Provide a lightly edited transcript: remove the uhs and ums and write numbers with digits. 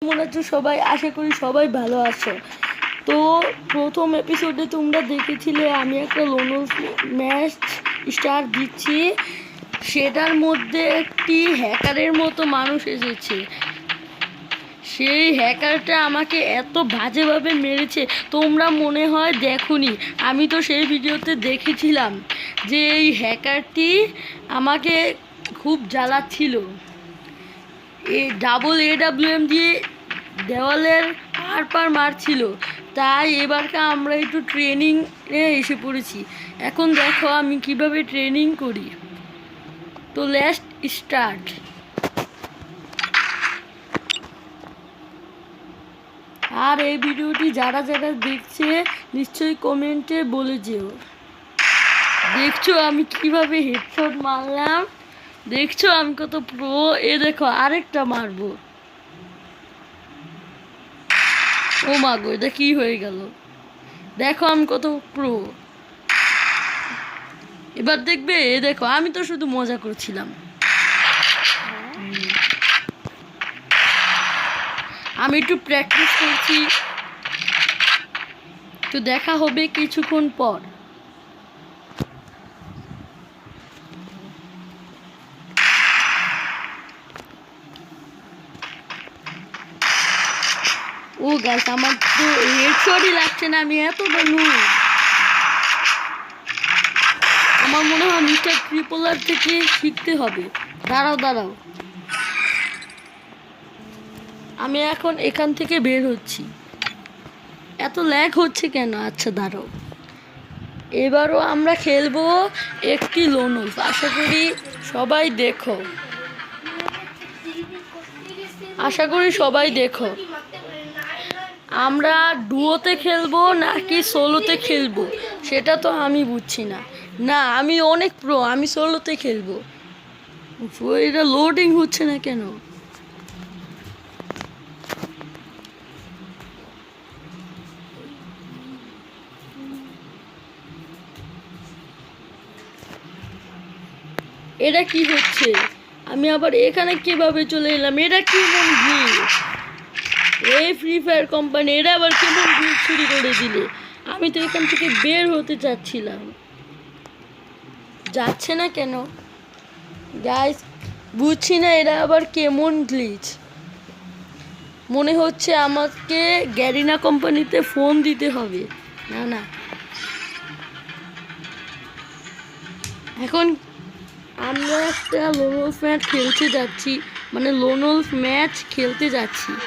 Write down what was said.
কেমন আছো সবাই? আশা করি সবাই ভালো আছো। তো প্রথম এপিসোডে তোমরা দেখেছিলে আমি একটা লোনো ম্যাচ স্টার দিচ্ছি, সেটার মধ্যে একটি হ্যাকারের মতো মানুষ এসেছে। সেই হ্যাকারটা আমাকে এত বাজেভাবে মেরেছে, তোমরা মনে হয় দেখোনি। আমি তো সেই ভিডিওতে দেখেছিলাম যে এই হ্যাকারটি আমাকে খুব জ্বালাচ্ছিল। AWM দিয়ে দেওয়ালের পার মারছিল। তাই এবারকে আমরা একটু ট্রেনিংয়ে এসে পড়েছি। এখন দেখো আমি কিভাবে ট্রেনিং করি। তো লেটস স্টার্ট। আর এই ভিডিওটি যারা যারা দেখছে নিশ্চয়ই কমেন্টে বলে যেও। দেখছো আমি কিভাবে হেডশট মারলাম, দেখছো আমি কত প্রো। এ দেখো আরেকটা মারবো। ও মা গো, এটা কি হয়ে গেল? দেখো আমি কত প্রো। এবার দেখবে, এ দেখো আমি তো শুধু মজা করছিলাম। আমি একটু প্র্যাকটিস করছি, তো দেখা হবে কিছুক্ষণ পর। ও গাছ, আমার তো হেডশটই লাগছে না, আমি এত নু। আমার মনে হয় মিস্টার ট্রিপলার থেকে শিখতে হবে। দাঁড়াও, আমি এখন এখান থেকে বের হচ্ছি। এত ল্যাগ হচ্ছে কেন? আচ্ছা দাঁড়াও, এবারও আমরা খেলবো একটি লোনো। আশা করি সবাই দেখো, আমরা ডুয়োতে খেলবো নাকি সোলোতে খেলবো সেটা তো আমি বুঝছি না। না, আমি অনেক প্রো, আমি সোলোতে খেলবো। এটা লোডিং হচ্ছে না কেন? এটা কি হচ্ছে? আমি আবার এখানে কিভাবে চলে এলাম? এটা কি মন গ্লিচ? এই ফ্রি ফায়ার কোম্পানি এরা আবার কেমন গ্লিচ চুরি করে দিলে? আমি তো এখান থেকে বের হতে চাচ্ছিলাম, যাচ্ছে না কেন গাইস? বুঝছি না এরা আবার কেমন গ্লিচ। মনে হচ্ছে আমাকে গ্যারিনা কোম্পানিতে ফোন দিতে হবে। না, এখন আমরা একটা লোনলস ম্যাচ খেলতে যাচ্ছি, মানে লোনলস ম্যাচ খেলতে যাচ্ছি।